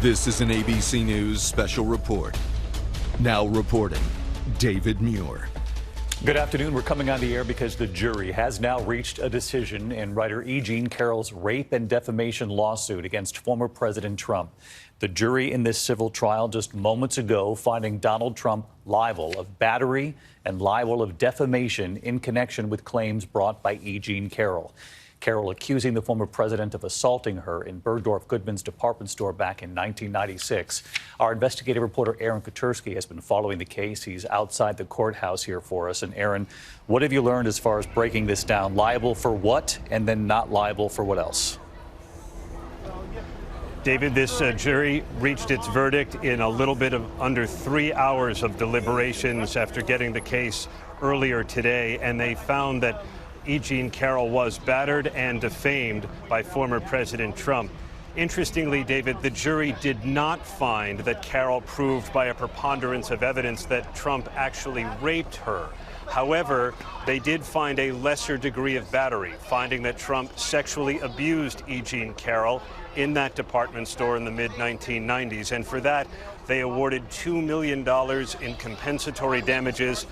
This is an ABC News special report. Now reporting, David Muir. Good afternoon. We're coming on the air because the jury has now reached a decision in writer E. Jean Carroll's rape and defamation lawsuit against former President Trump. The jury in this civil trial just moments ago finding Donald Trump liable of battery and liable of defamation in connection with claims brought by E. Jean Carroll. Carroll accusing the former president of assaulting her in Bergdorf Goodman's department store back in 1996. Our investigative reporter Aaron Kotursky has been following the case. He's outside the courthouse here for us. And Aaron, what have you learned as far as breaking this down? Liable for what, and then not liable for what else? David, this jury reached its verdict in a little bit of under 3 hours of deliberations after getting the case earlier today, and they found that E. Jean Carroll was battered and defamed by former President Trump. Interestingly, David, the jury did not find that Carroll proved by a preponderance of evidence that Trump actually raped her. However, they did find a lesser degree of battery, finding that Trump sexually abused E. Jean Carroll in that department store in the mid-1990s. And for that, they awarded $2 million in compensatory damages.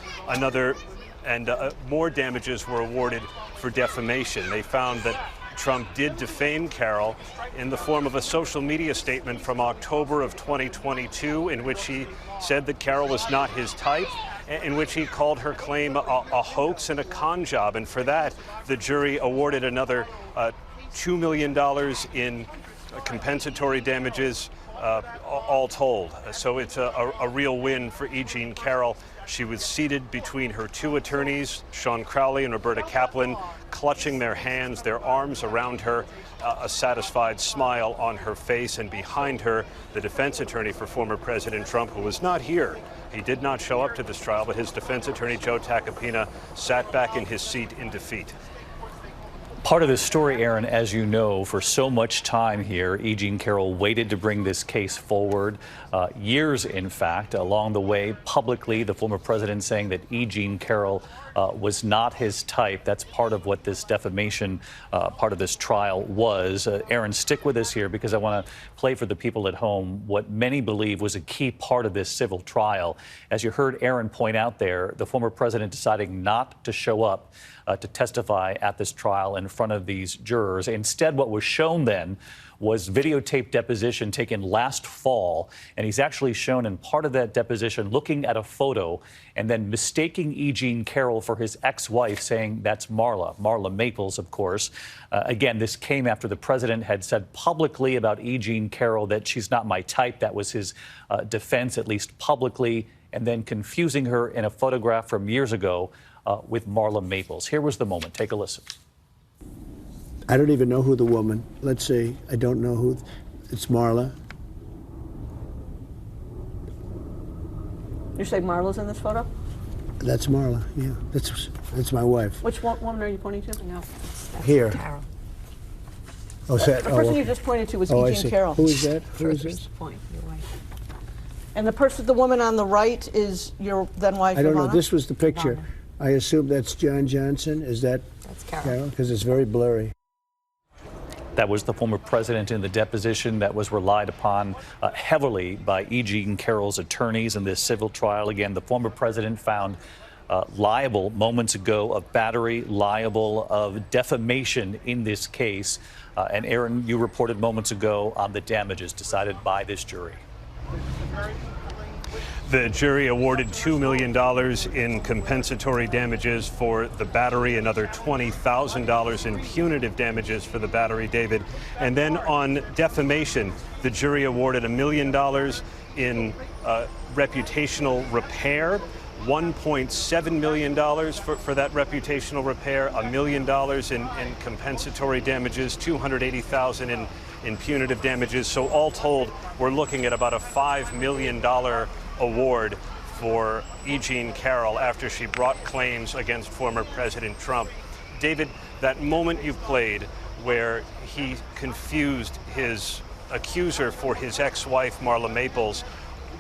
More damages were awarded for defamation. They found that Trump did defame Carroll in the form of a social media statement from October of 2022 in which he said that Carroll was not his type, in which he called her claim a hoax and a con job. And for that, the jury awarded another $2 million in compensatory damages, all told. So it's a real win for E. Jean Carroll. She was seated between her two attorneys, Sean Crowley and Roberta Kaplan, clutching their hands, their arms around her, a satisfied smile on her face. And behind her, the defense attorney for former President Trump, who was not here. He did not show up to this trial, but his defense attorney, Joe Tacopina, sat back in his seat in defeat. Part of this story, Aaron, as you know, for so much time here, E. Jean Carroll waited to bring this case forward, years, in fact. Along the way, publicly, the former president saying that E. Jean Carroll was not his type. That's part of what this defamation part of this trial was. Aaron, stick with us here because I want to play for the people at home what many believe was a key part of this civil trial. As you heard Aaron point out there, the former president deciding not to show up to testify at this trial in front of these jurors. Instead, what was shown then was videotaped deposition taken last fall, and he's actually shown in part of that deposition looking at a photo and then mistaking E. Jean Carroll for his ex-wife, saying that's Marla Maples, of course. Again, this came after the president had said publicly about E. Jean Carroll that she's not my type. That was his defense, at least publicly, and then confusing her in a photograph from years ago with Marla Maples. Here was the moment. Take a listen. I don't even know who the woman, let's say, I don't know who, it's Marla. You say Marla's in this photo? That's Marla, yeah, that's my wife. Which woman are you pointing to? No, that's Here. Carroll. Oh, is that, the person you just pointed to was E. Jean Carroll. Who is that? Who is this? Point, your wife. And the woman on the right is your then wife, I don't Ivana? know, this was the picture. Ivana. I assume that's John Johnson, is that? That's Carroll. Because it's very blurry. That was the former president in the deposition that was relied upon heavily by E. Jean Carroll's attorneys in this civil trial. Again, the former president found liable moments ago of battery, liable of defamation in this case. And Aaron, you reported moments ago on the damages decided by this jury. The jury awarded $2 million in compensatory damages for the battery, another $20,000 in punitive damages for the battery, David. And then on defamation, the jury awarded $1 million in reputational repair, $1.7 million for that reputational repair, $1 million in compensatory damages, $280,000 in punitive damages. So all told, we're looking at about a $5 million award for E. Jean Carroll after she brought claims against former President Trump. David, that moment you played where he confused his accuser for his ex-wife, Marla Maples,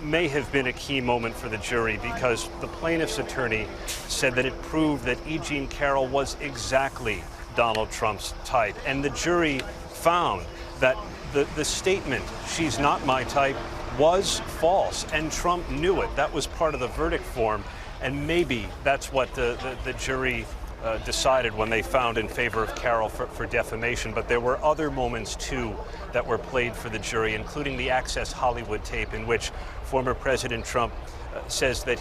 may have been a key moment for the jury because the plaintiff's attorney said that it proved that E. Jean Carroll was exactly Donald Trump's type. And the jury found that the statement, "She's not my type," was false, and Trump knew it. That was part of the verdict form, and maybe that's what the jury decided when they found in favor of Carroll for defamation. But there were other moments, too, that were played for the jury, including the Access Hollywood tape in which former President Trump says that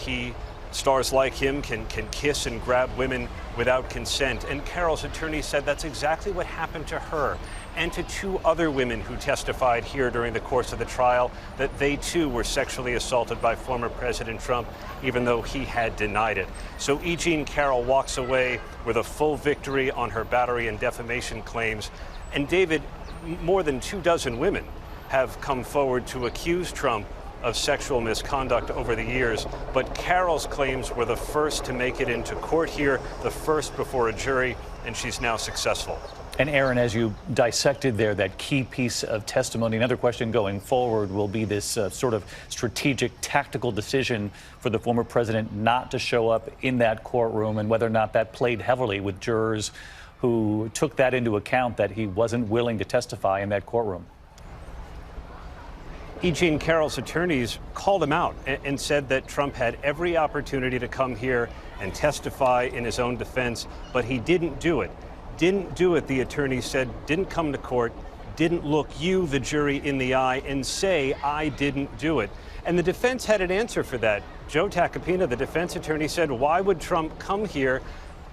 stars like him can kiss and grab women without consent. And Carroll's attorney said that's exactly what happened to her and to two other women who testified here during the course of the trial, that they too were sexually assaulted by former President Trump, even though he had denied it. So E. Jean Carroll walks away with a full victory on her battery and defamation claims. And David, more than 24 women have come forward to accuse Trump of sexual misconduct over the years, but Carroll's claims were the first to make it into court here, the first before a jury, and she's now successful. And Aaron, as you dissected there, that key piece of testimony, another question going forward will be this sort of strategic, tactical decision for the former president not to show up in that courtroom, and whether or not that played heavily with jurors who took that into account, that he wasn't willing to testify in that courtroom. E. Jean Carroll's attorneys called him out and said that Trump had every opportunity to come here and testify in his own defense, but he didn't do it. Didn't do it, the attorney said, didn't come to court, didn't look you, the jury, in the eye and say, "I didn't do it." And the defense had an answer for that. Joe Tacopina, the defense attorney, said, why would Trump come here?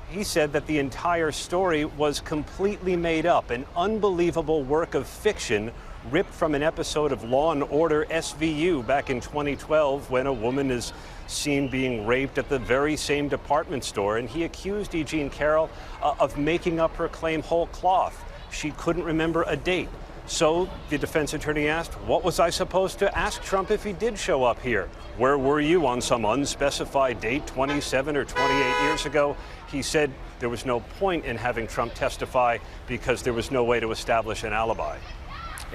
He said that the entire story was completely made up, an unbelievable work of fiction ripped from an episode of Law and Order SVU back in 2012, when a woman is seen being raped at the very same department store. And he accused E. Jean Carroll of making up her claim whole cloth. She couldn't remember a date. So the defense attorney asked, what was I supposed to ask Trump if he did show up here? Where were you on some unspecified date 27 or 28 years ago? He said there was no point in having Trump testify because there was no way to establish an alibi.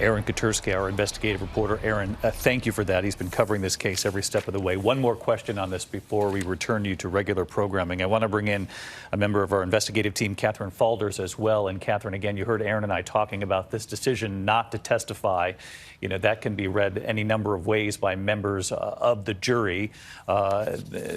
Aaron Katersky, our investigative reporter. Aaron, thank you for that. He's been covering this case every step of the way. One more question on this before we return you to regular programming. I want to bring in a member of our investigative team, Catherine Falders, as well. And Catherine, again, you heard Aaron and I talking about this decision not to testify. You know, that can be read any number of ways by members of the jury.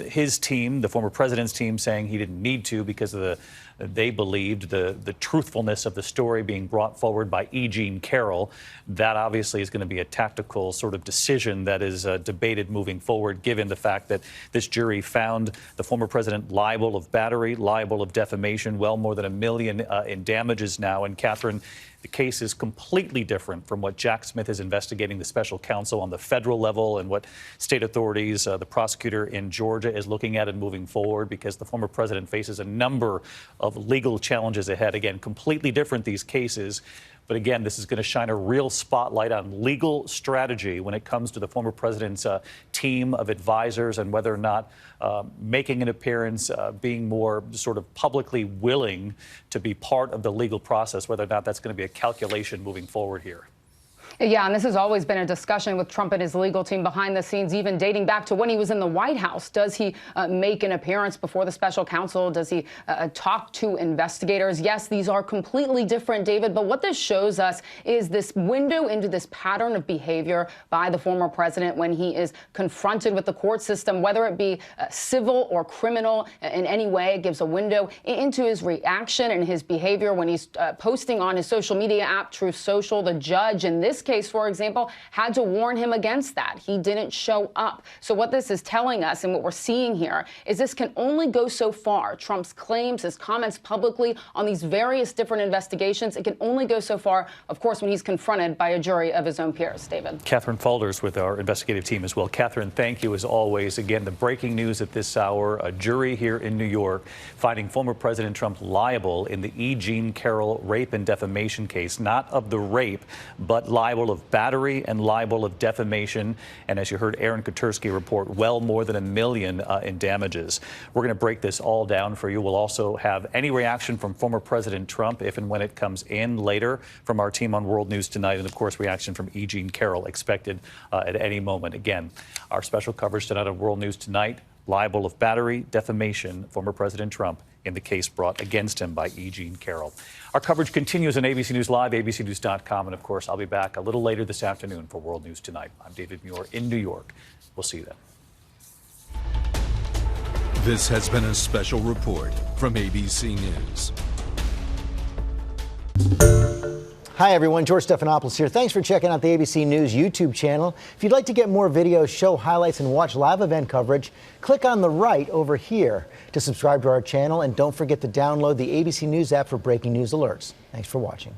His team, the former president's team, saying he didn't need to because of they believed the truthfulness of the story being brought forward by E. Jean Carroll. That obviously is going to be a tactical sort of decision that is debated moving forward, given the fact that this jury found the former president liable of battery, liable of defamation, well more than $1 million in damages now. And Catherine, the case is completely different from what Jack Smith is investigating, the special counsel on the federal level, and what state authorities, the prosecutor in Georgia is looking at and moving forward, because the former president faces a number of legal challenges ahead. Again, completely different, these cases. But again, this is going to shine a real spotlight on legal strategy when it comes to the former president's team of advisors, and whether or not making an appearance, being more sort of publicly willing to be part of the legal process, whether or not that's going to be a calculation moving forward here. Yeah, and this has always been a discussion with Trump and his legal team behind the scenes, even dating back to when he was in the White House. Does he make an appearance before the special counsel? Does he talk to investigators? Yes, these are completely different, David, but what this shows us is this window into this pattern of behavior by the former president when he is confronted with the court system, whether it be civil or criminal in any way. It gives a window into his reaction and his behavior when he's posting on his social media app, Truth Social. The judge in this case, for example, had to warn him against that. He didn't show up. So what this is telling us, and what we're seeing here, is this can only go so far. Trump's claims, his comments publicly on these various different investigations, it can only go so far, of course, when he's confronted by a jury of his own peers. David. Catherine Falders with our investigative team as well. Catherine, thank you as always. Again, the breaking news at this hour, a jury here in New York finding former President Trump liable in the E. Jean Carroll rape and defamation case, not of the rape, but liable of battery and liable of defamation. And as you heard Aaron Katersky report, well more than $1 million in damages. We're going to break this all down for you. We'll also have any reaction from former President Trump if and when it comes in later from our team on World News Tonight. And of course, reaction from E. Jean Carroll expected at any moment. Again, our special coverage tonight on World News Tonight, liable of battery, defamation, former President Trump in the case brought against him by E. Jean Carroll. Our coverage continues on ABC News Live, abcnews.com, and of course, I'll be back a little later this afternoon for World News Tonight. I'm David Muir in New York. We'll see you then. This has been a special report from ABC News. Hi, everyone. George Stephanopoulos here. Thanks for checking out the ABC News YouTube channel. If you'd like to get more videos, show highlights, and watch live event coverage, click on the right over here to subscribe to our channel. And don't forget to download the ABC News app for breaking news alerts. Thanks for watching.